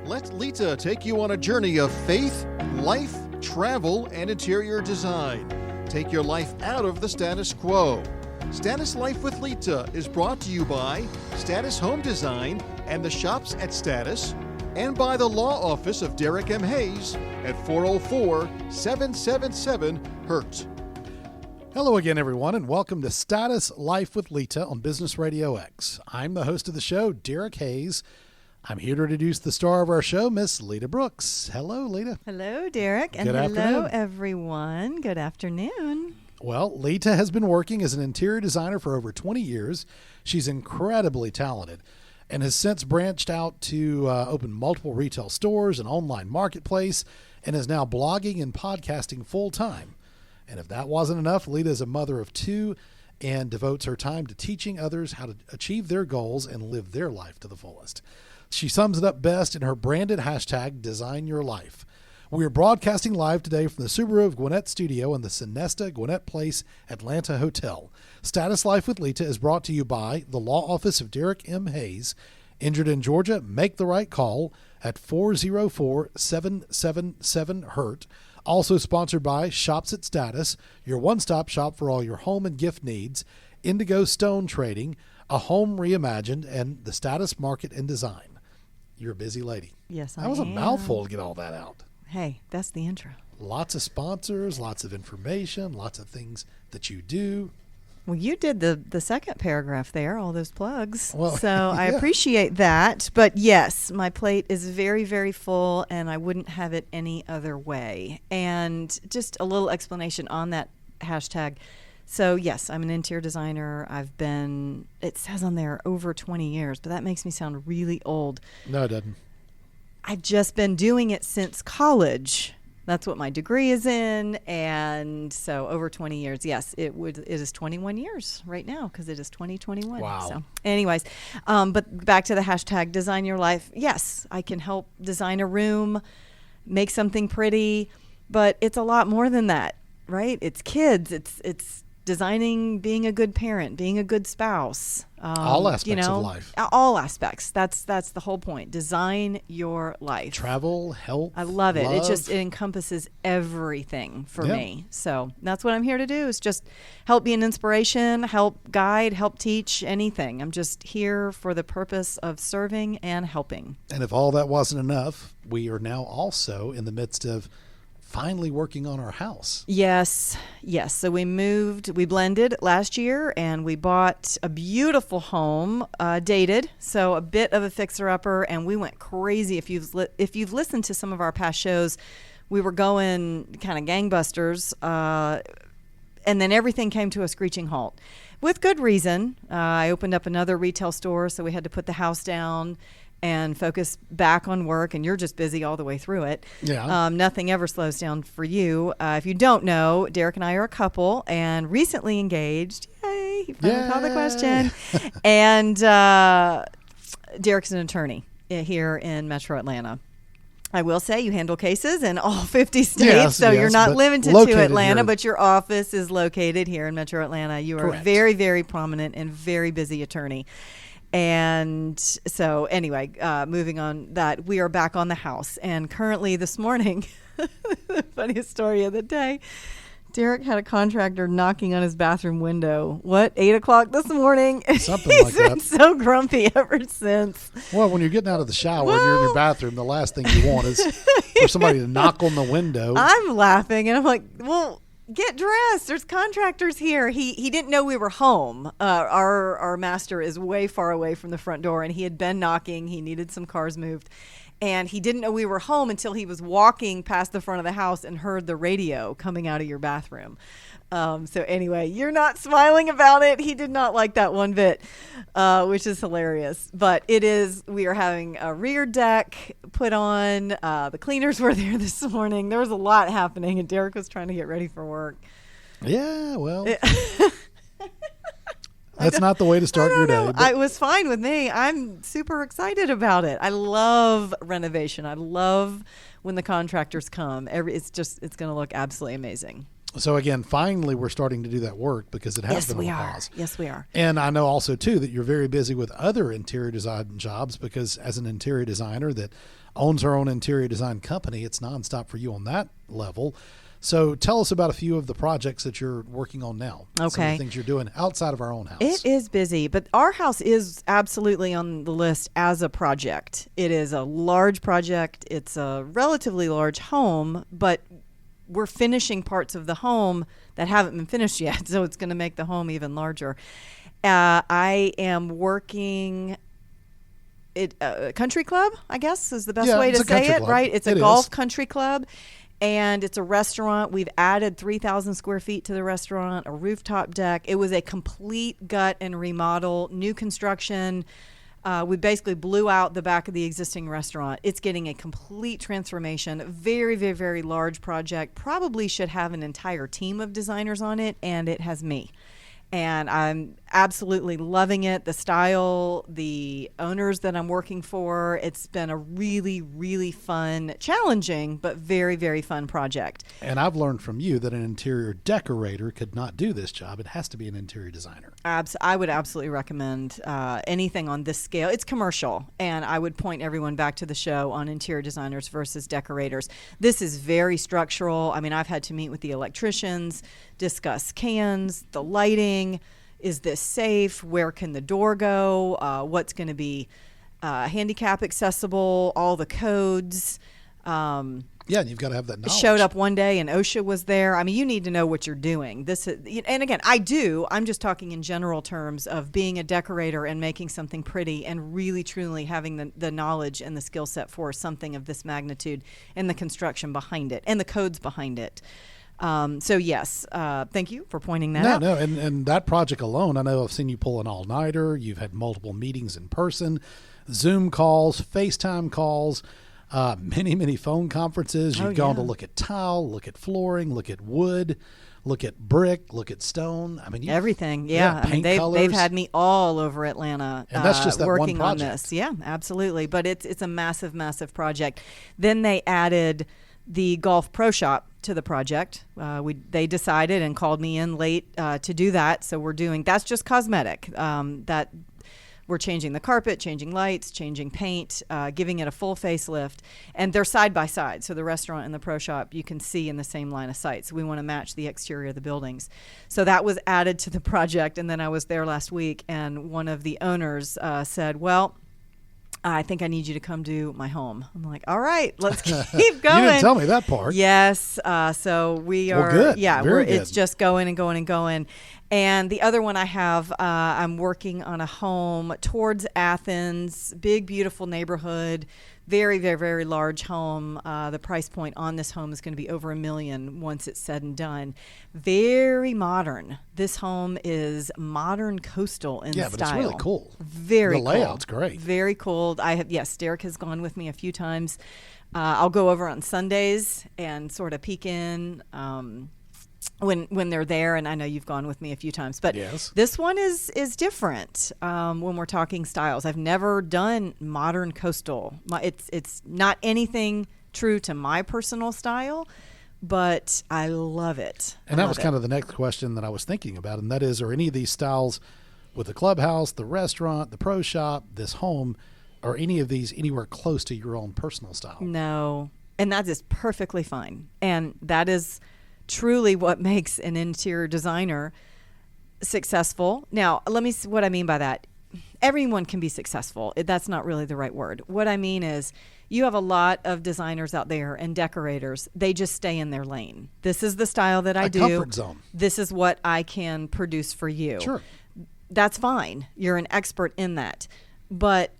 Let Lita take you on a journey of faith, life, travel, and interior design. Take your life out of the status quo. Status Life with Lita is brought to you by Status Home Design and the shops at Status, and by the law office of Derek M. Hayes at 404-777-HURT. Hello again, everyone, and welcome to Status Life with Lita on Business RadioX. I'm the host of the show, Derek Hayes. I'm here to introduce the star of our show, Miss Lita Brooks. Hello, Lita. Hello, Derek, and Good hello, afternoon. everyone. Good afternoon. Well, Lita has been working as an interior designer for over 20 years. She's incredibly talented and has since branched out to open multiple retail stores, an online marketplace, and is now blogging and podcasting full-time. And if that wasn't enough, Lita is a mother of two and devotes her time to teaching others how to achieve their goals and live their life to the fullest. She sums it up best in her branded hashtag, Design Your Life. We are broadcasting live today from the Subaru of Gwinnett studio in the Sonesta Gwinnett Place Atlanta Hotel. Status Life with Lita is brought to you by the law office of Derek M. Hayes. Injured in Georgia? Make the right call at 404-777-HURT. Also sponsored by Shops at Status, your one-stop shop for all your home and gift needs, Indigo Stone Trading, A Home Reimagined, and the Status Market and Design. You're a busy lady. Yes, I am. That was a mouthful to get all that out. Hey, that's the intro. Lots of sponsors, lots of information, lots of things that you do. Well, you did the second paragraph there, all those plugs. Well, so I yeah. appreciate that. But yes, my plate is very, very full, and I wouldn't have it any other way. And just a little explanation on that hashtag. So yes, I'm an interior designer. I've been, it says on there, over 20 years, but that makes me sound really old. No, it doesn't. I've just been doing it since college. That's what my degree is in. And so over 20 years, yes, it is 21 years right now because it is 2021. Wow. So anyways, but back to the hashtag Design Your Life. Yes, I can help design a room, make something pretty, but it's a lot more than that, right? It's kids. It's designing being a good parent, being a good spouse. All aspects of life. All aspects. That's the whole point. Design your life. Travel, health. I love it. Love. It encompasses everything for Yep. me. So that's what I'm here to do, is just help be an inspiration, help guide, help teach, anything. I'm just here for the purpose of serving and helping. And if all that wasn't enough, we are now also in the midst of finally working on our house. Yes. So we blended last year, and we bought a beautiful home, dated, so a bit of a fixer-upper, and we went crazy. If you've listened to some of our past shows, we were going kind of gangbusters, and then everything came to a screeching halt. With good reason. I opened up another retail store, so we had to put the house down and focus back on work, and you're just busy all the way through it. Yeah. Nothing ever slows down for you. If you don't know, Derek and I are a couple and recently engaged. Yay! He finally called the question. And Derek's an attorney here in Metro Atlanta. I will say you handle cases in all 50 states, so you're not limited to Atlanta, here. but your office is located here in Metro Atlanta. You are Correct. a very, very prominent and very busy attorney. And so anyway, moving on that, we are back on the house. And currently this morning, the funniest story of the day, Derek had a contractor knocking on his bathroom window. 8 o'clock this morning? Something like that. He's been so grumpy ever since. Well, when you're getting out of the shower and you're in your bathroom, the last thing you want is for somebody to knock on the window. I'm laughing, and I'm like, well, get dressed. There's contractors here. He didn't know we were home. Our master is way far away from the front door, and he had been knocking. He needed some cars moved. And he didn't know we were home until he was walking past the front of the house and heard the radio coming out of your bathroom. So anyway, you're not smiling about it. He did not like that one bit, which is hilarious. But we are having a rear deck put on. The cleaners were there this morning. There was a lot happening, and Derek was trying to get ready for work. Yeah, well, that's not the way to start your day. It was fine with me. I'm super excited about it. I love renovation. I love when the contractors come. It's going to look absolutely amazing. So again, finally, we're starting to do that work because it has Yes, been we a are. pause. Yes, we are. And I know also too that you're very busy with other interior design jobs because as an interior designer that owns her own interior design company, it's nonstop for you on that level. So tell us about a few of the projects that you're working on now. Some of Okay. the things you're doing outside of our own house. It is busy, but our house is absolutely on the list as a project. It is a large project. It's a relatively large home, but we're finishing parts of the home that haven't been finished yet, so it's going to make the home even larger. I am working at a country club, I guess is the best way it's to a say country it, club. right? It's It a is. golf country club. And it's a restaurant. We've added 3,000 square feet to the restaurant, a rooftop deck. It was a complete gut and remodel, new construction. We basically blew out the back of the existing restaurant. It's getting a complete transformation. Very, very, very large project. Probably should have an entire team of designers on it, and it has me. And I'm absolutely loving it. The style, the owners that I'm working for, it's been a really, really fun, challenging, but very, very fun project. And I've learned from you that an interior decorator could not do this job. It has to be an interior designer. I would absolutely recommend anything on this scale. It's commercial, and I would point everyone back to the show on interior designers versus decorators. This is very structural. I mean, I've had to meet with the electricians, discuss cans, the lighting. Is this safe? Where can the door go? What's going to be handicap accessible? All the codes. Yeah, and you've got to have that knowledge. Showed up one day and OSHA was there. I mean, you need to know what you're doing. This is, and again, I do. I'm just talking in general terms of being a decorator and making something pretty and really, truly having the knowledge and the skill set for something of this magnitude and the construction behind it and the codes behind it. So yes, thank you for pointing that out. No, and that project alone, I know I've seen you pull an all-nighter. You've had multiple meetings in person, Zoom calls, FaceTime calls, many phone conferences. You've gone to look at tile, look at flooring, look at wood, look at brick, look at stone. I mean, everything. Yeah, I mean, paint colors. they've had me all over Atlanta, and that's just that working one on project. this. Yeah, absolutely. But it's a massive project. Then they added the Golf Pro Shop to the project. They decided and called me in late to do that. So we're doing, that's just cosmetic. That we're changing the carpet, changing lights, changing paint, giving it a full facelift. And they're side by side. So the restaurant and the pro shop you can see in the same line of sight. So we want to match the exterior of the buildings. So that was added to the project. And then I was there last week and one of the owners said, well, I think I need you to come do my home. I'm like, all right, let's keep going. You didn't tell me that part. Yes. So we are, good. yeah, Very good. it's just going and going and going. And the other one I have, I'm working on a home towards Athens, big, beautiful neighborhood, very, very, very large home. The price point on this home is going to be over $1 million once it's said and done. Very modern. This home is modern coastal in style. Yeah, but it's really cool. Very cool. The layout's great. Very cool. Derek has gone with me a few times. I'll go over on Sundays and sort of peek in when they're there, and I know you've gone with me a few times, but yes. This one is different when we're talking styles. I've never done modern coastal. It's not anything true to my personal style, but I love it. And that was kind of the next question that I was thinking about, and that is, are any of these styles with the clubhouse, the restaurant, the pro shop, this home, are any of these anywhere close to your own personal style? No, and that is perfectly fine, and that is truly what makes an interior designer successful. Now, let me see what I mean by that. Everyone can be successful. That's not really the right word. What I mean is you have a lot of designers out there and decorators. They just stay in their lane. This is the style that I do. Comfort zone. This is what I can produce for you. Sure. That's fine. You're an expert in that. But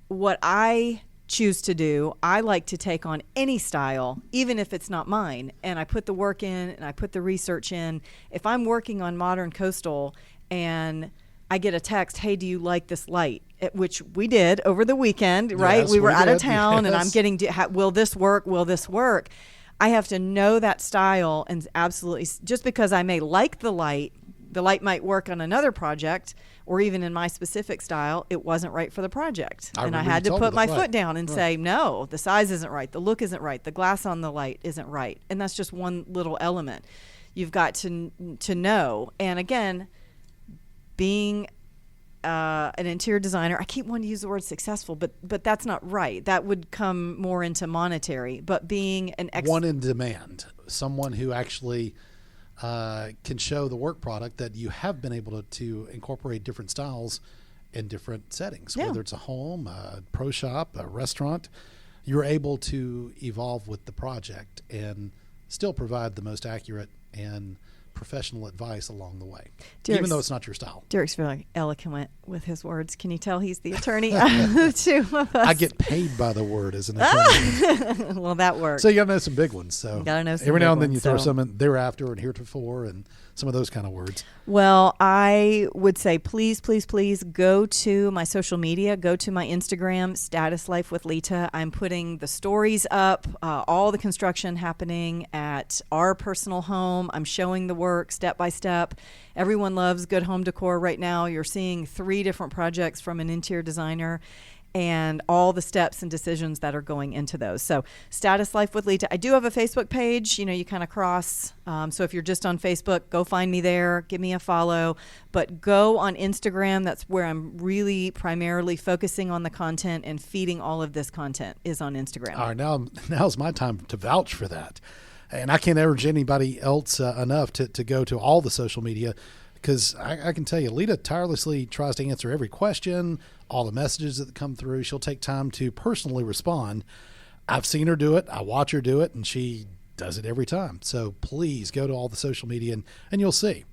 what I choose to do, I like to take on any style, even if it's not mine, and I put the work in and I put the research in. If I'm working on modern coastal and I get a text, hey, do you like this light? Which we did over the weekend, right? Yes, we were out of did. town, Yes. and I'm getting, will this work? Will this work? I have to know that style, and absolutely, just because I may like the light might work on another project, or even in my specific style, it wasn't right for the project. And I had to put my foot down and say, no, the size isn't right, the look isn't right, the glass on the light isn't right. And that's just one little element. You've got to know. And again, being an interior designer, I keep wanting to use the word successful, but that's not right. That would come more into monetary. But being an one in demand, someone who actually can show the work product that you have been able to incorporate different styles in different settings, whether it's a home, a pro shop, a restaurant. You're able to evolve with the project and still provide the most accurate and professional advice along the way, even though it's not your style. Derek's very eloquent with his words. Can you tell he's the attorney of the two of us? I get paid by the word as an attorney. Well, that works. So you got to know some big ones. So gotta know some every now and big then you ones, throw so. some in thereafter and heretofore and some of those kind of words. Well, I would say please, please, please go to my social media. Go to my Instagram, Status Life with Lita. I'm putting the stories up, all the construction happening at our personal home. I'm showing the work step by step. Everyone loves good home decor right now. You're seeing 3 different projects from an interior designer and all the steps and decisions that are going into those. So Status Life with Lita. I do have a Facebook page. You kind of cross. So if you're just on Facebook, go find me there. Give me a follow. But go on Instagram. That's where I'm really primarily focusing on the content and feeding all of this content is on Instagram. All right, now's my time to vouch for that. And I can't urge anybody else enough to go to all the social media, because I can tell you, Lita tirelessly tries to answer every question, all the messages that come through. She'll take time to personally respond. I've seen her do it. I watch her do it, and she does it every time. So please go to all the social media, and you'll see.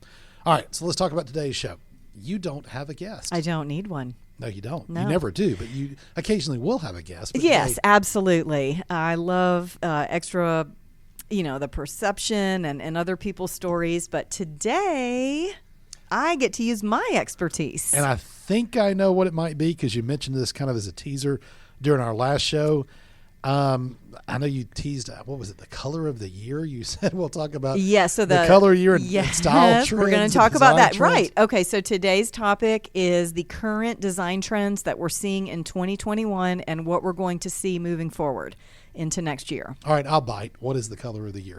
All right, so let's talk about today's show. You don't have a guest. I don't need one. No, you don't. No. You never do, but you occasionally will have a guest. But Yes, absolutely. I love extra, the perception and other people's stories. But today, I get to use my expertise. And I think I know what it might be, because you mentioned this kind of as a teaser during our last show. I know you teased, what was it, the color of the year? You said we'll talk about so the color of the year and style trends. We're going to talk about that. Trends. Right. Okay, so today's topic is the current design trends that we're seeing in 2021 and what we're going to see moving forward into next year. All right, I'll bite. What is the color of the year?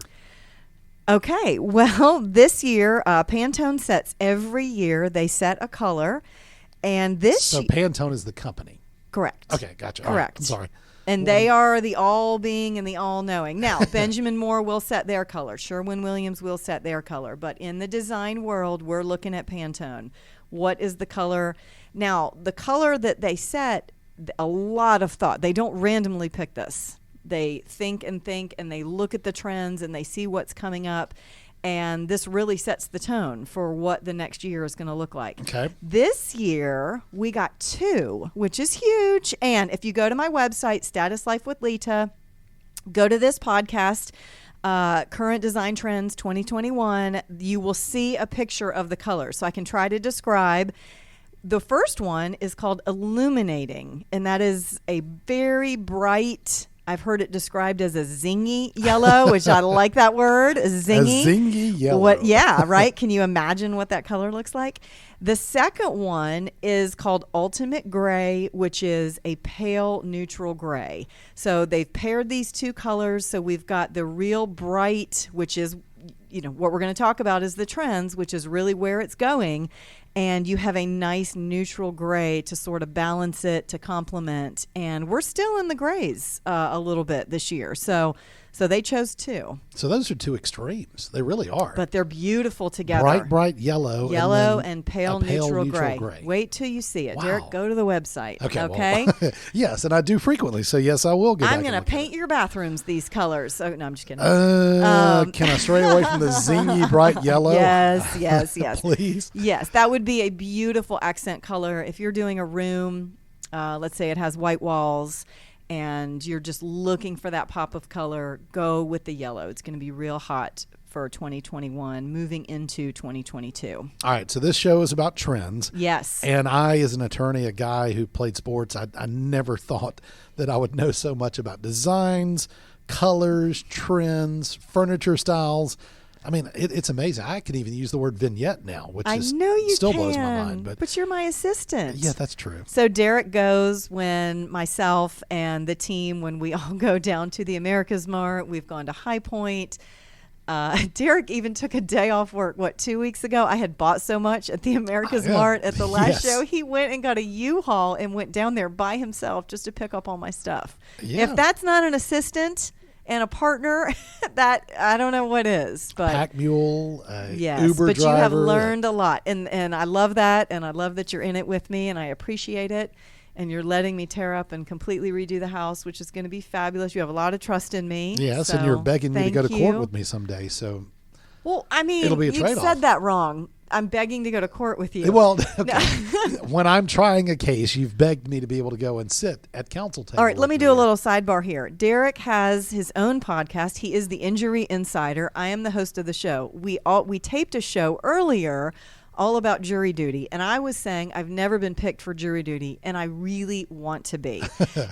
Okay, well, this year, Pantone sets every year, they set a color. And So Pantone is the company. Correct. Okay, gotcha. Correct. All right, I'm sorry. And they are the all-being and the all-knowing. Now, Benjamin Moore will set their color. Sherwin-Williams will set their color. But in the design world, we're looking at Pantone. What is the color? Now, the color that they set, a lot of thought. They don't randomly pick this. They think and they look at the trends and they see what's coming up. And this really sets the tone for what the next year is going to look like. Okay. This year, we got 2, which is huge. And if you go to my website, Status Life with Lita, go to this podcast, Current Design Trends 2021, you will see a picture of the colors. So I can try to describe. The first one is called Illuminating, and that is a very bright, I've heard it described as a zingy yellow, which I like that word, zingy. A zingy yellow. Yeah, right? Can you imagine what that color looks like? The second one is called Ultimate Gray, which is a pale neutral gray. So they've paired these 2 colors. So we've got the real bright, which is, what we're going to talk about is the trends, which is really where it's going. And you have a nice neutral gray to sort of balance it, to complement. And we're still in the grays a little bit this year. So they chose 2. So those are 2 extremes. They really are. But they're beautiful together. Bright yellow. Yellow and and pale neutral gray. Wait till you see it. Wow. Derek, go to the website. Okay? Well, yes, and I do frequently. So, yes, I will go back. I'm going to paint your bathrooms these colors. Oh, no, I'm just kidding. Can I stray away from the zingy bright yellow? Yes. Please. Yes, that would be a beautiful accent color. If you're doing a room, let's say it has white walls, and you're just looking for that pop of color, go with the yellow. It's going to be real hot for 2021, moving into 2022. All right, so this show is about trends. Yes. And I, as an attorney, a guy who played sports, I never thought that I would know so much about designs, colors, trends, furniture styles. I mean, it's amazing. I can even use the word vignette now, which still blows my mind. But you're my assistant. Yeah, that's true. So Derek goes when myself and the team, when we all go down to the America's Mart, we've gone to High Point. Derek even took a day off work, 2 weeks ago? I had bought so much at the America's Mart at the last show. He went and got a U-Haul and went down there by himself just to pick up all my stuff. Yeah. If that's not an assistant and a partner, that I don't know what is. But pack mule, yes, Uber but driver. You have learned a lot, and I love that, and I love that you're in it with me, and I appreciate it. And you're letting me tear up and completely redo the house, which is going to be fabulous. You have a lot of trust in me. Yes, so and you're begging me to go to court you. with me someday. So, well, I mean, it'll be a you trade-off. said that wrong. I'm begging to go to court with you. Well, okay. When I'm trying a case, you've begged me to be able to go and sit at counsel table. All right, let me do a little sidebar here. Derek has his own podcast. He is the Injury Insider. I am the host of the show. We taped a show earlier all about jury duty, and I was saying I've never been picked for jury duty, and I really want to be.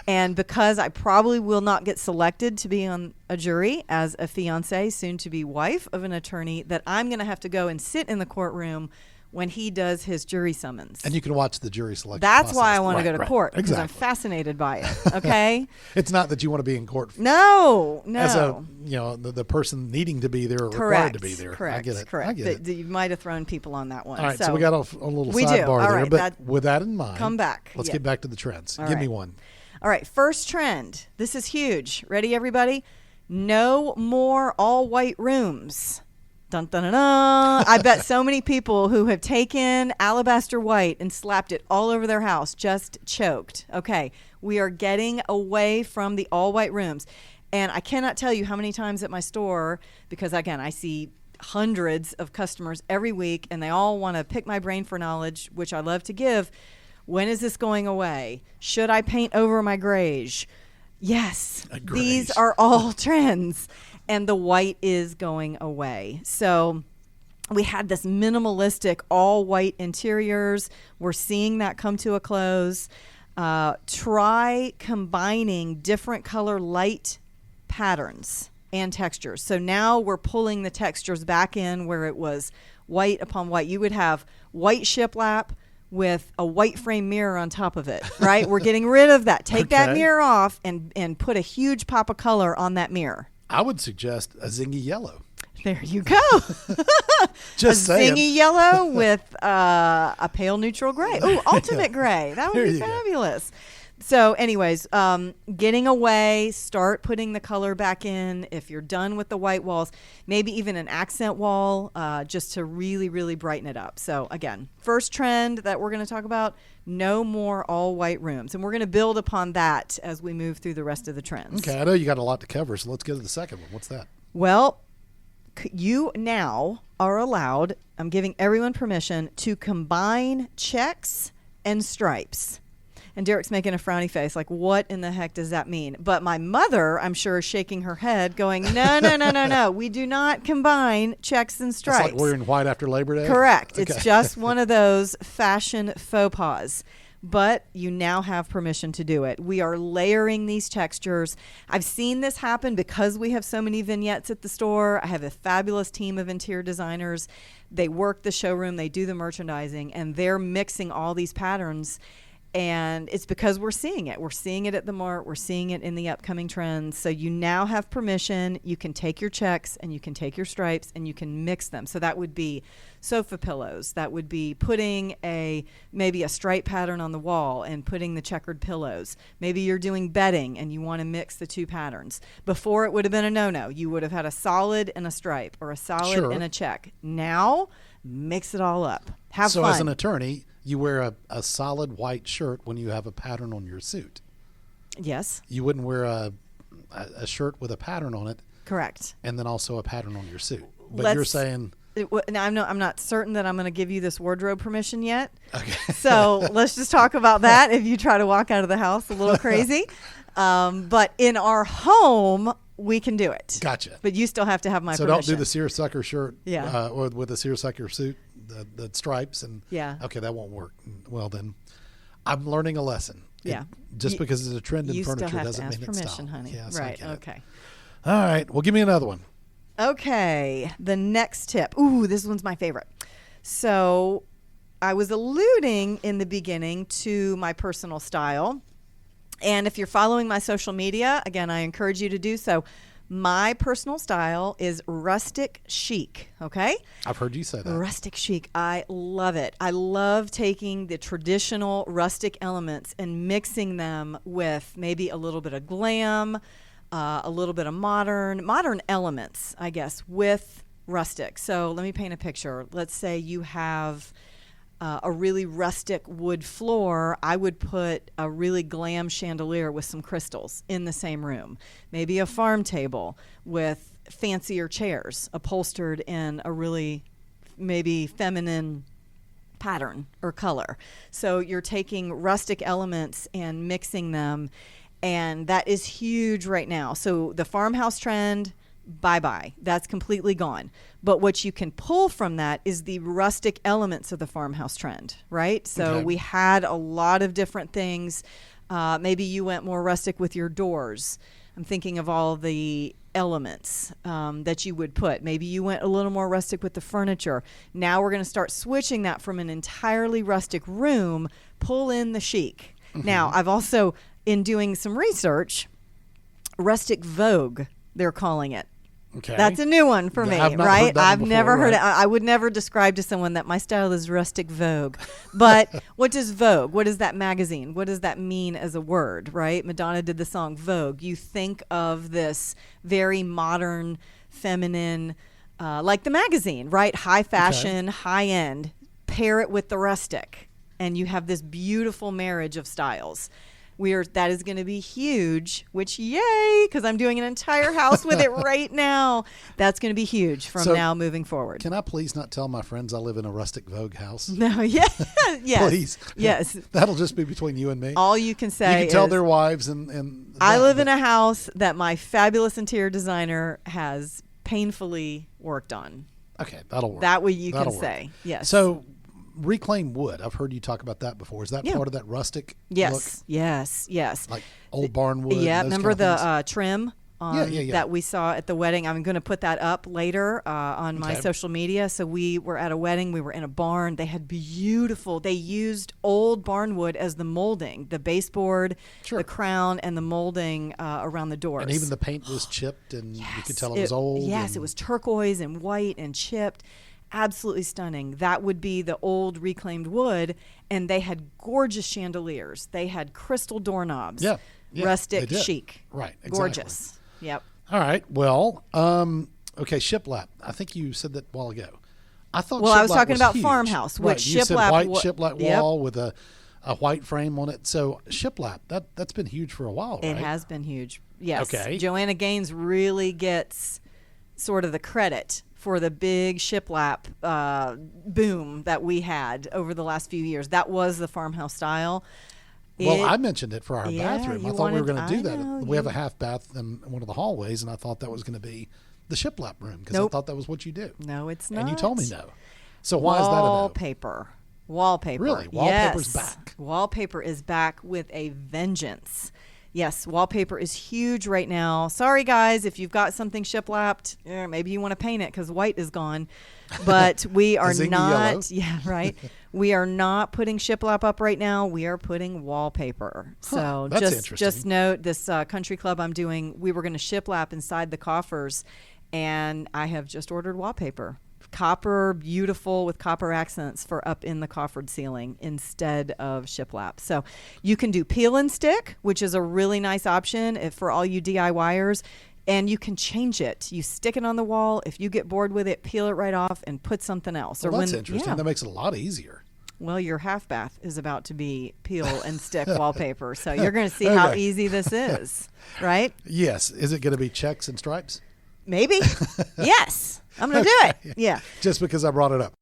And because I probably will not get selected to be on a jury as a fiance, soon to be wife of an attorney, that I'm going to have to go and sit in the courtroom when he does his jury summons. And you can watch the jury selection That's process. why I want to go to court, because exactly. I'm fascinated by it. Okay. It's not that you want to be in court. No. As the person needing to be there or required to be there. Correct. I get it. Correct. I get it. You might have thrown people on that one. All right, so we got a little we sidebar do. All there. right, But with that in mind, come back. Let's get back to the trends. All Give right. me one. All right, first trend. This is huge. Ready, everybody? No more all white rooms. Dun, dun, dun, dun. I bet so many people who have taken alabaster white and slapped it all over their house just choked. Okay, we are getting away from the all white rooms. And I cannot tell you how many times at my store, because again, I see hundreds of customers every week, and they all want to pick my brain for knowledge, which I love to give. When is this going away? Should I paint over my grays? Yes, these are all trends. And the white is going away. So we had this minimalistic all white interiors. We're seeing that come to a close. Try combining different color light patterns and textures. So now we're pulling the textures back in where it was white upon white. You would have white shiplap with a white frame mirror on top of it, right? We're getting rid of that. Take that mirror off and put a huge pop of color on that mirror. I would suggest a zingy yellow. There you go. Just saying. Zingy yellow with a pale neutral gray. Ooh, ultimate gray. That would be fabulous. So anyways, getting away, start putting the color back in. If you're done with the white walls, maybe even an accent wall, just to really, really brighten it up. So again, first trend that we're going to talk about, no more all white rooms. And we're going to build upon that as we move through the rest of the trends. Okay, I know you got a lot to cover, so let's get to the second one. What's that? Well, you now are allowed, I'm giving everyone permission to combine checks and stripes. And Derek's making a frowny face, like, what in the heck does that mean? But my mother, I'm sure, is shaking her head, going, no. We do not combine checks and stripes. It's like wearing white after Labor Day? Correct. Okay. It's just one of those fashion faux pas. But you now have permission to do it. We are layering these textures. I've seen this happen because we have so many vignettes at the store. I have a fabulous team of interior designers. They work the showroom, they do the merchandising, and they're mixing all these patterns. And it's because we're seeing it. We're seeing it at the Mart. We're seeing it in the upcoming trends. So you now have permission. You can take your checks and you can take your stripes and you can mix them. So that would be sofa pillows. That would be putting maybe a stripe pattern on the wall and putting the checkered pillows. Maybe you're doing bedding and you want to mix the two patterns. Before it would have been a no-no. You would have had a solid and a stripe or a solid and a check. Now, mix it all up. Have fun. So as an attorney, you wear a solid white shirt when you have a pattern on your suit. Yes. You wouldn't wear a shirt with a pattern on it. Correct. And then also a pattern on your suit. But you're saying... Now, I'm not certain that I'm going to give you this wardrobe permission yet. Okay. So let's just talk about that if you try to walk out of the house a little crazy. But in our home, we can do it. Gotcha. But you still have to have my permission. So don't do the seersucker shirt or with the seersucker suit, the stripes. And okay, that won't work. Well, then I'm learning a lesson. Yeah. Just because it's a trend in furniture doesn't mean it's permission, style. honey. Yes, right. Okay. All right. Well, give me another one. Okay. The next tip. Ooh, this one's my favorite. So I was alluding in the beginning to my personal style. And if you're following my social media, again, I encourage you to do so. My personal style is rustic chic, okay? I've heard you say that. Rustic chic. I love it. I love taking the traditional rustic elements and mixing them with maybe a little bit of glam, a little bit of modern elements, I guess, with rustic. So let me paint a picture. Let's say you have a really rustic wood floor. I would put a really glam chandelier with some crystals in the same room. Maybe a farm table with fancier chairs upholstered in a really maybe feminine pattern or color. So you're taking rustic elements and mixing them, and that is huge right now. So the farmhouse trend, bye-bye. That's completely gone. But what you can pull from that is the rustic elements of the farmhouse trend, right? So we had a lot of different things. Maybe you went more rustic with your doors. I'm thinking of all the elements that you would put. Maybe you went a little more rustic with the furniture. Now we're going to start switching that from an entirely rustic room, pull in the chic. Now, I've also, in doing some research, rustic vogue, they're calling it. Okay. That's a new one for me, I've not right? heard that I've before, never heard right? it. I would never describe to someone that my style is rustic vogue. But what does Vogue? What is that magazine? What does that mean as a word, right? Madonna did the song Vogue. You think of this very modern, feminine, like the magazine, right? High fashion, high end. Pair it with the rustic, and you have this beautiful marriage of styles. That is going to be huge, which yay, because I'm doing an entire house with it right now. That's going to be huge from now moving forward. Can I please not tell my friends I live in a rustic Vogue house? No, yes. Please. Yes. That'll just be between you and me. All you can say you can tell is, their wives and I live in a house that my fabulous interior designer has painfully worked on. Okay, that'll work. That way you That'll can work. say. Yes. So reclaimed wood. I've heard you talk about that before. Is that part of that rustic look? Yes. Like old barn wood? Yeah, and those remember kind of the trim that we saw at the wedding? I'm going to put that up later on my social media. So we were at a wedding. We were in a barn. They had they used old barn wood as the molding, the baseboard, the crown, and the molding around the doors. And even the paint was chipped, and you could tell it was old. Yes, it was turquoise and white and chipped. Absolutely stunning. That would be the old reclaimed wood, and they had gorgeous chandeliers. They had crystal doorknobs. Yeah, rustic chic. Right, exactly. Gorgeous. Yep. All right. Well, okay, shiplap. I I think you said that a while ago. I thought. Well, I was talking about huge. farmhouse, right. which you shiplap. said white shiplap wall with a white frame on it. So shiplap that's been huge for a while, right? It has been huge. Yes. Okay. Joanna Gaines really gets sort of the credit for the big shiplap boom that we had over the last few years. That was the farmhouse style. Well, I mentioned it for our bathroom. I thought we were going to do that. We have a half bath in one of the hallways, and I thought that was going to be the shiplap room because I thought that was what you do. No, it's not. And you told me no. So why is that a no? Wallpaper. Really? Wallpaper's back. Wallpaper is back with a vengeance. Yes, wallpaper is huge right now. Sorry, guys, if you've got something shiplapped, maybe you want to paint it because white is gone. But we are not. Yeah, right. We are not putting shiplap up right now. We are putting wallpaper. So just note this country club I'm doing. We were going to shiplap inside the coffers, and I have just ordered wallpaper. Copper, beautiful with copper accents for up in the coffered ceiling instead of shiplap. So you can do peel and stick, which is a really nice option for all you DIYers, and you can change it. You stick it on the wall. If you get bored with it, peel it right off and put something else. Well, that's interesting. Yeah. That makes it a lot easier. Well, your half bath is about to be peel and stick wallpaper, so you're going to see how easy this is, right? Yes. Is it going to be checks and stripes? Maybe. Yes. I'm going to do it. Yeah. Just because I brought it up.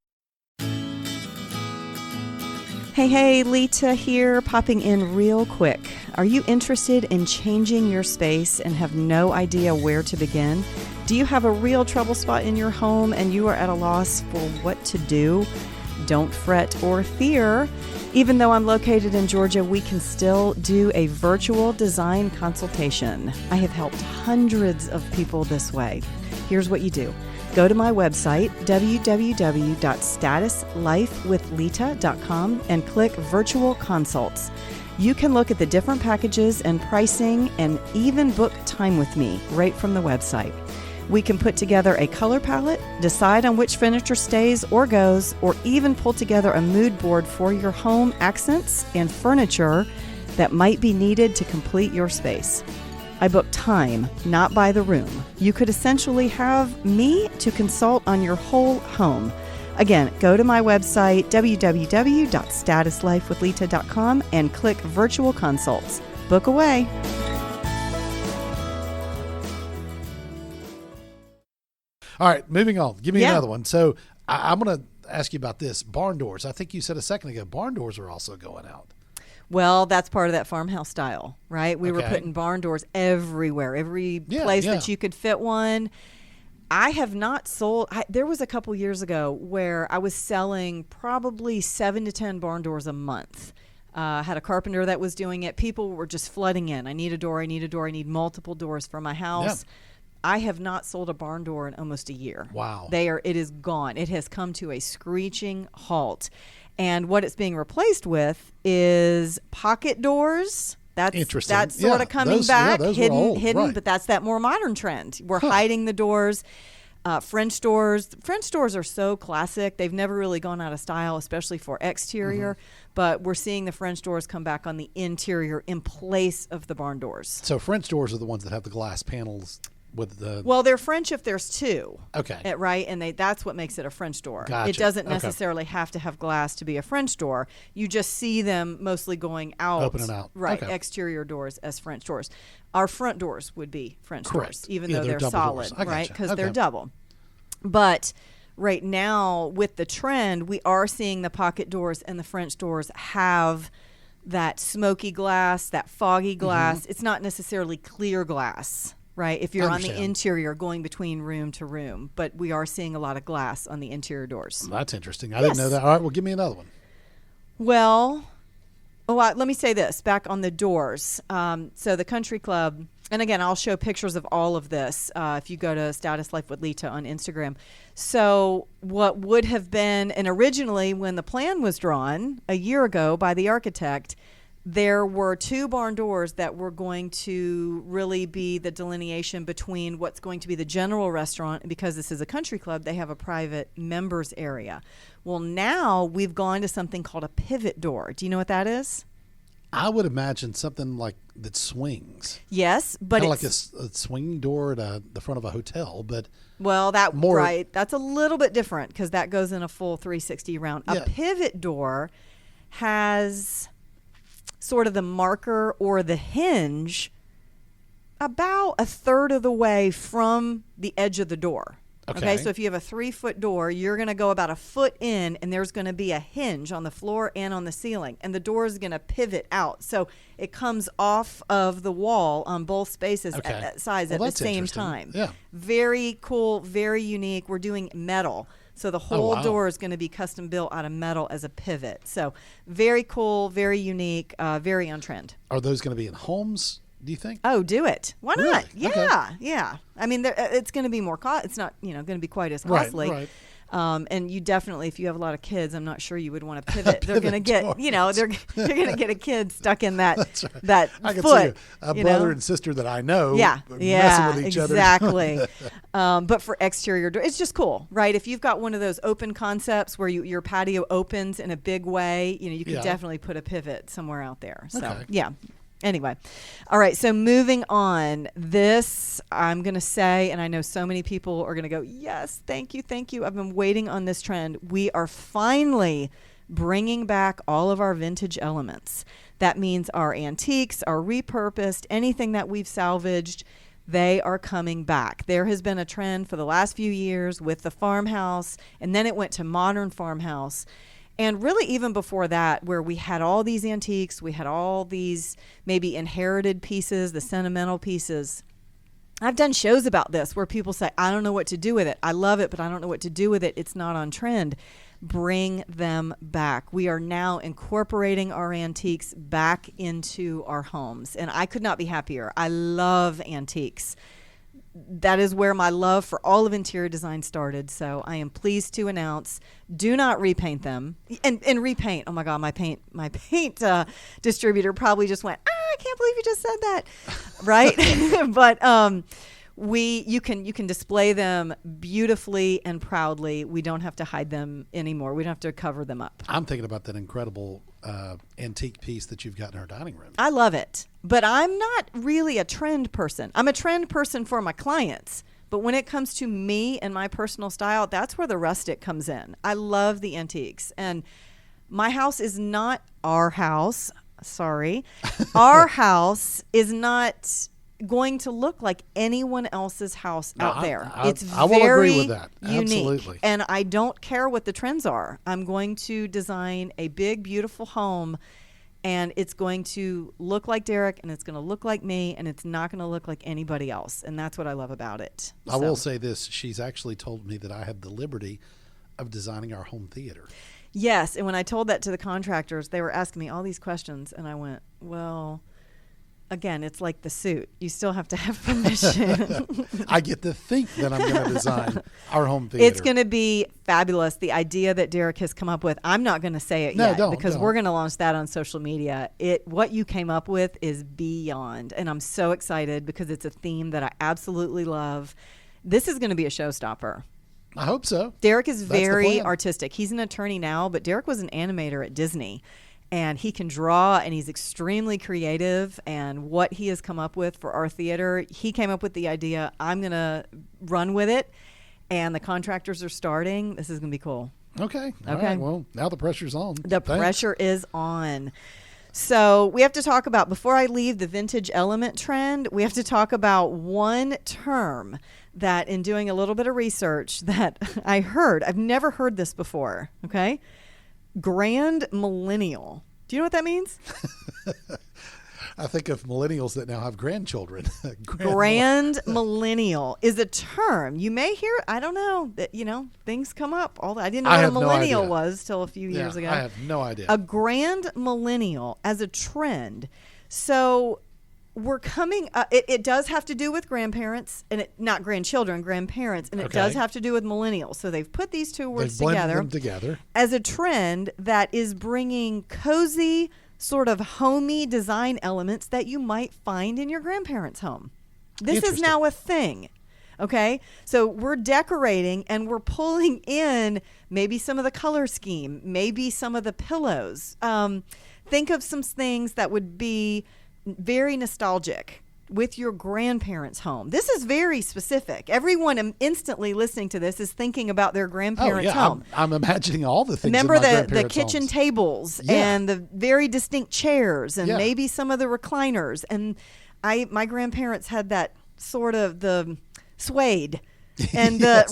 Hey, Lita here, popping in real quick. Are you interested in changing your space and have no idea where to begin? Do you have a real trouble spot in your home and you are at a loss for what to do? Don't fret or fear. Even though I'm located in Georgia, we can still do a virtual design consultation. I have helped hundreds of people this way. Here's what you do. Go to my website, www.statuslifewithlita.com, and click Virtual Consults. You can look at the different packages and pricing and even book time with me right from the website. We can put together a color palette, decide on which furniture stays or goes, or even pull together a mood board for your home accents and furniture that might be needed to complete your space. I book time, not by the room. You could essentially have me to consult on your whole home. Again, go to my website, www.statuslifewithlita.com, and click Virtual Consults. Book away. All right, moving on. Give me Yeah. another one. So I'm going to ask you about this. Barn doors. I think you said a second ago, barn doors are also going out. Well, that's part of that farmhouse style, right? We were Okay. putting barn doors everywhere, every Yeah, place yeah. that you could fit one. I have not sold. There was a couple years ago where I was selling probably 7 to 10 barn doors a month. Had a carpenter that was doing it. People were just flooding in. I need a door. I need a door. I need multiple doors for my house. Yeah. I have not sold a barn door in almost a year. Wow. It is gone. It has come to a screeching halt. And what it's being replaced with is pocket doors. That's Interesting. That's sort Yeah, of coming those- back, those were hidden, old, right. but that's that more modern trend. We're hiding the doors. French doors. French doors are so classic. They've never really gone out of style, especially for exterior. But we're seeing the French doors come back on the interior in place of the barn doors. So French doors are the ones that have the glass panels with the... Well, they're French if there's two. Okay. Right? And that's what makes it a French door. Gotcha. It doesn't Okay. necessarily have to have glass to be a French door. You just see them mostly going out. Open and out. Right. Okay. Exterior doors as French doors. Our front doors would be French Correct. doors, even Yeah, though they're they're double solid, doors. I right? gotcha. Because they're Okay. double. But right now, with the trend, we are seeing the pocket doors and the French doors have that smoky glass, that foggy glass. It's not necessarily clear glass, right? If you're on the Understand. interior going between room to room, but we are seeing a lot of glass on the interior doors. That's interesting. I didn't know Yes. that. All right, well, give me another one. Well, let me say this back on the doors. So the country club, and again, I'll show pictures of all of this if you go to Status Life with Lita on Instagram. So what would have been, and originally when the plan was drawn a year ago by the architect, there were 2 barn doors that were going to really be the delineation between what's going to be the general restaurant. And because this is a country club, they have a private members area. Well, now we've gone to something called a pivot door. Do you know what that is? I would imagine something like that swings. Yes, but Kind of it's like a swinging door at the front of a hotel, but well, that more- right. That's a little bit different because that goes in a full 360 round. Yeah. A pivot door has sort of the marker or the hinge about a third of the way from the edge of the door. Okay. So if you have a 3-foot door, you're going to go about a foot in, and there's going to be a hinge on the floor and on the ceiling, and the door is going to pivot out. So it comes off of the wall on both spaces Okay. at sides Well, at the that's same interesting. time. Yeah. Very cool, very unique. We're doing metal. So the whole wow. door is going to be custom built out of metal as a pivot. So very cool, very unique, very on trend. are those going to be in homes, do you think? Oh, do it. Why Really? not? Okay. Yeah, yeah. I mean, it's going to be more it's not, going to be quite as Right, costly. right. And you definitely, if you have a lot of kids, I'm not sure you would want to pivot. They're going to Pivot get, door. they're going to get a kid stuck in that That's right. that I can foot. see a you brother know? and sister that I know Yeah, messing with each other. exactly. But for exterior door, it's just cool, right? If you've got one of those open concepts where your patio opens in a big way, you could Yeah. definitely put a pivot somewhere out there. So Okay. yeah. Anyway, all right. So moving on, this I'm going to say, and I know so many people are going to go, yes, thank you, thank you. I've been waiting on this trend. We are finally bringing back all of our vintage elements. That means our antiques, our repurposed, anything that we've salvaged. They are coming back. There has been a trend for the last few years with the farmhouse, and then it went to modern farmhouse. And really, even before that, where we had all these antiques, we had all these maybe inherited pieces, the sentimental pieces. I've done shows about this where people say, I don't know what to do with it. I love it, but I don't know what to do with it. It's not on trend. Bring them back. We are now incorporating our antiques back into our homes. And I could not be happier. I love antiques. that is where my love for all of interior design started. So I am pleased to announce, do not repaint them. And repaint, oh my God, my paint distributor probably just went, I can't believe you just said that. Right? But you can display them beautifully and proudly. We don't have to hide them anymore. We don't have to cover them up. I'm thinking about that incredible antique piece that you've got in our dining room. I love it, but I'm not really a trend person. I'm a trend person for my clients, but when it comes to me and my personal style, that's where the rustic comes in. I love the antiques, and my house is not our house. Sorry. Our house is not going to look like anyone else's house out there. It's I will very agree with that. unique. Absolutely. And I don't care what the trends are. I'm going to design a big, beautiful home, and it's going to look like Derek, and it's going to look like me, and it's not going to look like anybody else. And that's what I love about it. I will say this. She's actually told me that I have the liberty of designing our home theater. Yes. And when I told that to the contractors, they were asking me all these questions, and I went, well, again, it's like the suit. You still have to have permission. I get to think that I'm going to design our home theater. It's going to be fabulous. The idea that Derek has come up with, I'm not going to say it yet because we're going to launch that on social media. What you came up with is beyond, and I'm so excited because it's a theme that I absolutely love. This is going to be a showstopper. I hope so. Derek is very artistic. He's an attorney now, but Derek was an animator at Disney. And he can draw, and he's extremely creative. And what he has come up with for our theater, he came up with the idea. I'm going to run with it. And the contractors are starting. This is going to be cool. Okay. All right. Well, now the pressure's on. Pressure is on. So we have to talk about, before I leave the vintage element trend, we have to talk about one term that, in doing a little bit of research, that I heard. I've never heard this before. Okay. Grand millennial. Do you know what that means? I think of millennials that now have grandchildren. Grand millennial is a term. You may hear, I don't know, that, things come up. I didn't know what a millennial was till a few years ago. I have no idea. A grand millennial as a trend. So we're coming, it does have to do with grandparents, and not grandchildren, grandparents, and it does have to do with millennials. So they've put these two words together as a trend that is bringing cozy, sort of homey design elements that you might find in your grandparents' home. This is now a thing. Okay, so we're decorating and we're pulling in maybe some of the color scheme, maybe some of the pillows. Think of some things that would be very nostalgic with your grandparents' home. This is very specific. Everyone instantly listening to this is thinking about their grandparents' home. I'm imagining all the things. Remember in my the kitchen tables and the very distinct chairs and maybe some of the recliners. And my grandparents had that sort of the suede and the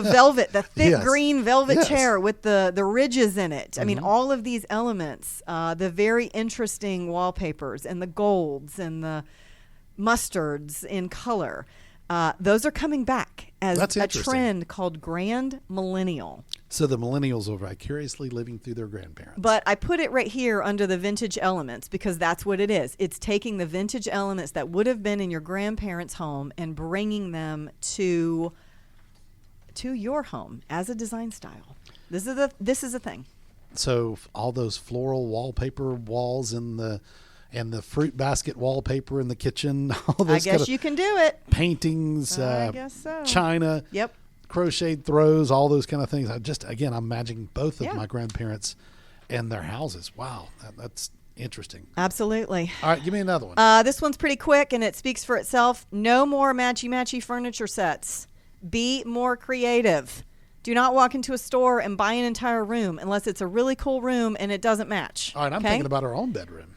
velvet, the thick green velvet chair with the ridges in it. I mean, all of these elements, the very interesting wallpapers and the golds and the mustards in color, those are coming back as a trend called Grand Millennial. So the millennials are vicariously living through their grandparents. But I put it right here under the vintage elements because that's what it is. It's taking the vintage elements that would have been in your grandparents' home and bringing them to your home as a design style. This is a thing. So all those floral wallpaper walls and the fruit basket wallpaper in the kitchen. All those I guess you can do it. Paintings, I guess so. china, crocheted throws, all those kind of things. I'm imagining both of my grandparents and their houses. Wow, that's interesting. Absolutely. All right, give me another one. This one's pretty quick and it speaks for itself. No more matchy-matchy furniture sets. Be more creative. Do not walk into a store and buy an entire room unless it's a really cool room and it doesn't match. All right, I'm thinking about our own bedroom.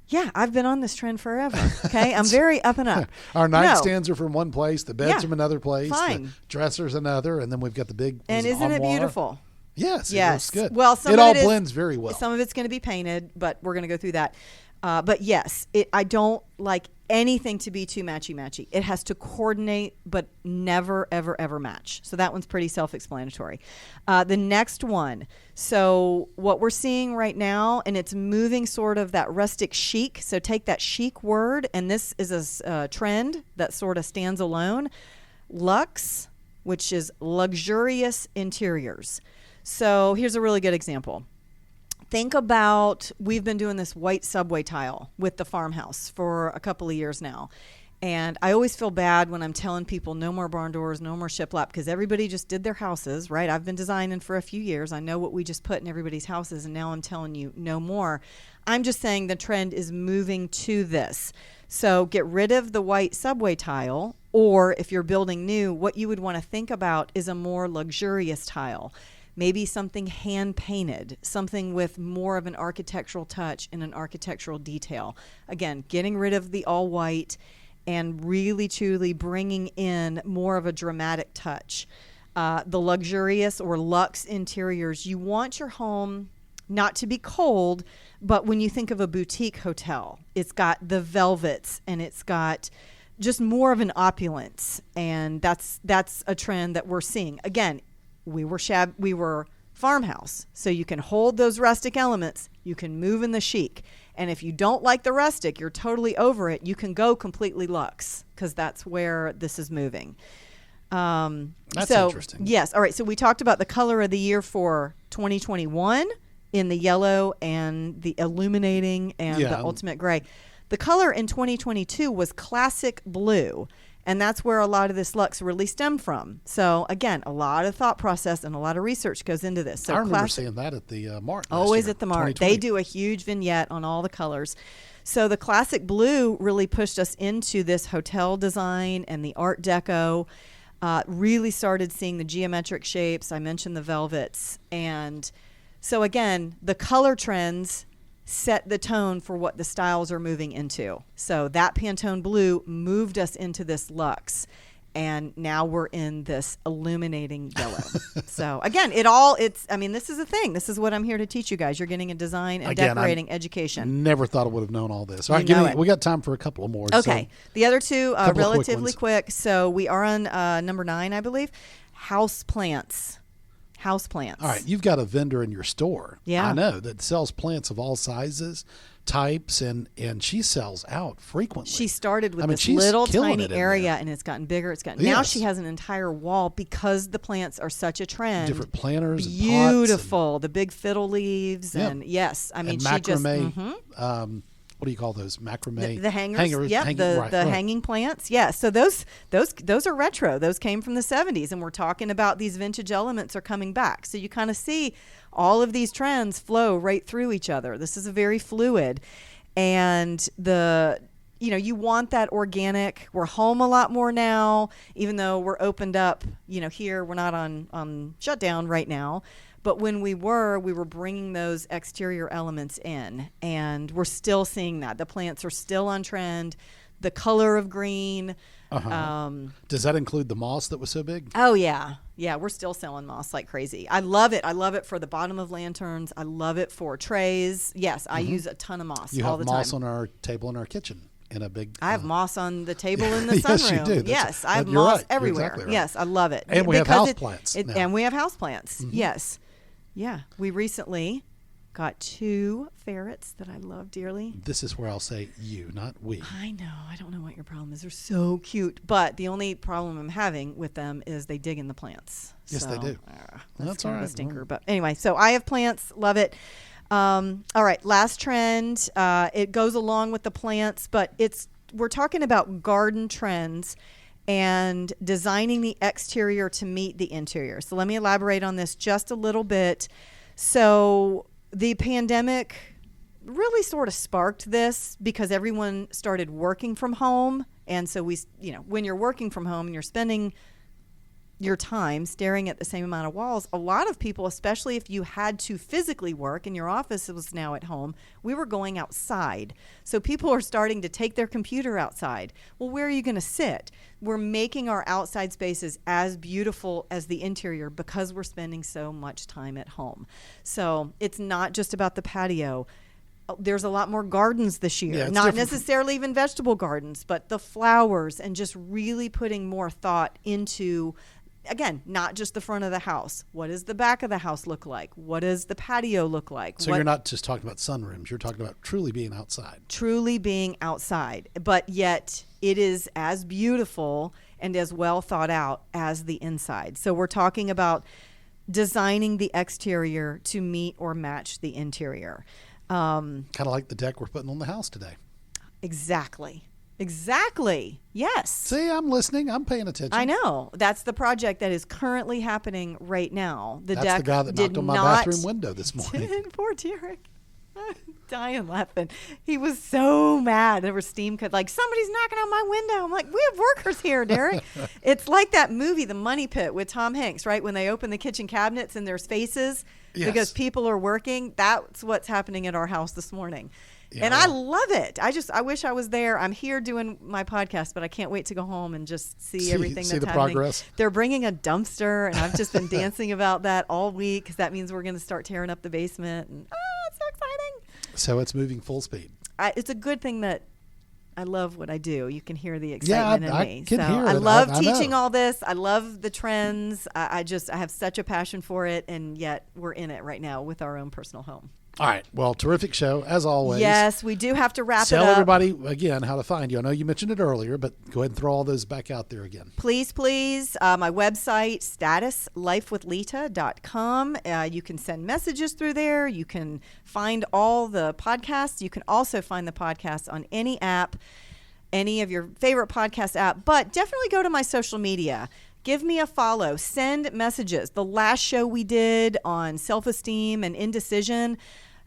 Yeah, I've been on this trend forever. Okay, I'm very up and up. Our nightstands are from one place, the bed's from another place, fine. The dresser's another, and then we've got the big And isn't armoire. it beautiful? Yes, it looks good. Well, it all blends very well. Some of it's going to be painted, but we're going to go through that. But yes, I don't like anything to be too matchy-matchy. It has to coordinate, but never, ever, ever match. So that one's pretty self-explanatory. The next one. So what we're seeing right now, and it's moving sort of that rustic chic. So take that chic word, and this is a trend that sort of stands alone. Luxe, which is luxurious interiors. So here's a really good example. Think about, we've been doing this white subway tile with the farmhouse for a couple of years now. And I always feel bad when I'm telling people no more barn doors, no more shiplap, because everybody just did their houses, right? I've been designing for a few years. I know what we just put in everybody's houses, and now I'm telling you no more. I'm just saying the trend is moving to this. So get rid of the white subway tile, or if you're building new, what you would want to think about is a more luxurious tile. Maybe something hand painted, something with more of an architectural touch and an architectural detail. Again, getting rid of the all white and really truly bringing in more of a dramatic touch. The luxurious or luxe interiors, you want your home not to be cold, but when you think of a boutique hotel, it's got the velvets and it's got just more of an opulence. And that's a trend that we're seeing. Again, we were farmhouse, so you can hold those rustic elements. You can move in the chic, and if you don't like the rustic, you're totally over it. You can go completely luxe because that's where this is moving. That's interesting. Yes. All right. So we talked about the color of the year for 2021 in the yellow and the illuminating and the ultimate gray. The color in 2022 was classic blue. And that's where a lot of this luxe really stemmed from. So, again, a lot of thought process and a lot of research goes into this. So I remember seeing that at the Mart. Always at the Mart. They do a huge vignette on all the colors. So the classic blue really pushed us into this hotel design and the Art Deco. Really started seeing the geometric shapes. I mentioned the velvets. And so, again, the color trends set the tone for what the styles are moving into. So that Pantone blue moved us into this luxe, and now we're in this illuminating yellow. So again, this is a thing. This is what I'm here to teach you guys. You're getting a design and decorating education. Never thought I would have known all this. All right, we got time for a couple of more. Okay. So the other two, relatively quick. So we are on number 9, I believe. House plants. All right, you've got a vendor in your store. Yeah. I know, that sells plants of all sizes, types, and she sells out frequently. She started with this little tiny area, and it's gotten bigger. Now she has an entire wall because the plants are such a trend. Different planters, beautiful, and the big fiddle leaves, and yes, I mean, and she macrame, just. What do you call those? Macrame? The hangers. Yeah, the hanging plants. Yeah, so those are retro. Those came from the 70s, and we're talking about these vintage elements are coming back. So you kind of see all of these trends flow right through each other. This is a very fluid. And you want that organic. We're home a lot more now, even though we're opened up, here we're not on shutdown right now. But when we were bringing those exterior elements in, and we're still seeing that. The plants are still on trend. The color of green. Does that include the moss that was so big? Oh, yeah. Yeah, we're still selling moss like crazy. I love it. I love it for the bottom of lanterns. I love it for trays. Yes, I use a ton of moss all the time. You have moss on our table in our kitchen. In a big, I have moss on the table in the sunroom. Yes, you do. Yes, I have moss everywhere. Exactly right. Yes, I love it. And we have houseplants. And we have houseplants. Yes. Yeah, we recently got 2 ferrets that I love dearly. This is where I'll say you, not we. I know. I don't know what your problem is. They're so cute. But the only problem I'm having with them is they dig in the plants. Yes, they do. That's all right. A stinker. But anyway, so I have plants. Love it. All right, last trend. It goes along with the plants, but we're talking about garden trends and designing the exterior to meet the interior. So let me elaborate on this just a little bit. So the pandemic really sort of sparked this because everyone started working from home. And so when you're working from home and you're spending your time staring at the same amount of walls, a lot of people, especially if you had to physically work and your office was now at home, we were going outside. So people are starting to take their computer outside. Well, where are you going to sit? We're making our outside spaces as beautiful as the interior because we're spending so much time at home. So it's not just about the patio. There's a lot more gardens this year, not necessarily even vegetable gardens, but the flowers, and just really putting more thought into again, not just the front of the house. What does the back of the house look like? What does the patio look like? So you're not just talking about sunrooms. You're talking about truly being outside. Truly being outside. But yet it is as beautiful and as well thought out as the inside. So we're talking about designing the exterior to meet or match the interior. Kind of like the deck we're putting on the house today. Exactly. Yes. See, I'm listening. I'm paying attention. I know. That's the project that is currently happening right now. That's deck the guy that knocked on my bathroom window this morning. Poor Derek. I'm dying laughing. He was so mad. There was steam cut. Like, somebody's knocking on my window. I'm like, we have workers here, Derek. It's like that movie, The Money Pit, with Tom Hanks, right? When they open the kitchen cabinets and there's faces because people are working. That's what's happening at our house this morning. Yeah. And I love it. I wish I was there. I'm here doing my podcast, but I can't wait to go home and just see everything that's happening. Progress. They're bringing a dumpster, and I've just been dancing about that all week because that means we're going to start tearing up the basement. And it's so exciting. So it's moving full speed. It's a good thing that I love what I do. You can hear the excitement in me. I can hear it. I love teaching all this. I love the trends. I have such a passion for it, and yet we're in it right now with our own personal home. All right. Well, terrific show, as always. Yes, we do have to wrap it up. Tell everybody, again, how to find you. I know you mentioned it earlier, but go ahead and throw all those back out there again. Please. My website, statuslifewithlita.com. You can send messages through there. You can find all the podcasts. You can also find the podcast on any app, any of your favorite podcast app. But definitely go to my social media. Give me a follow. Send messages. The last show we did on self-esteem and indecision,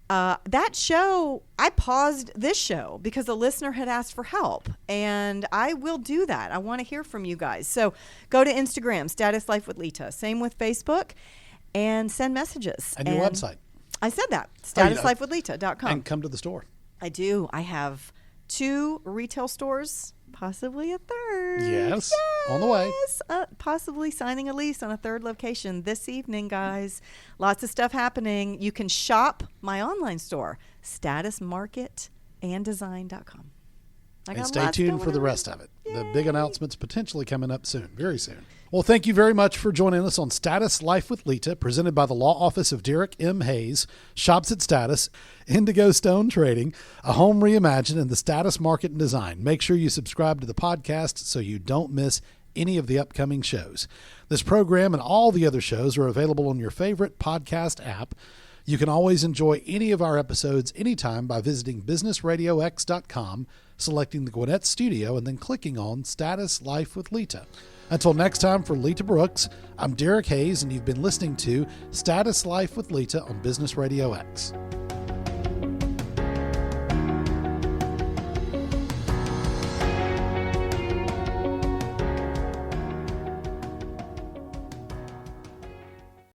that show, I paused this show because a listener had asked for help, and I will do that. I want to hear from you guys. So go to Instagram, Status Life with Lita. Same with Facebook, and send messages. And your website. I said that, statuslifewithlita.com. And come to the store. I do. I have 2 retail stores, possibly a third. Yes, on the way. Possibly signing a lease on a 3rd location this evening, guys. Lots of stuff happening. You can shop my online store, statusmarketanddesign.com. And stay tuned for the rest of it. Yay. The big announcements potentially coming up soon, very soon. Well, thank you very much for joining us on Status Life with Lita, presented by the Law Office of Derek M. Hayes, Shops at Status, Indigo Stone Trading, A Home Reimagined, and the Status Market and Design. Make sure you subscribe to the podcast so you don't miss any of the upcoming shows. This program and all the other shows are available on your favorite podcast app. You can always enjoy any of our episodes anytime by visiting businessradiox.com, selecting the Gwinnett Studio, and then clicking on Status Life with Lita. Until next time, for Lita Brooks, I'm Derek Hayes, and you've been listening to Status Life with Lita on Business Radio X.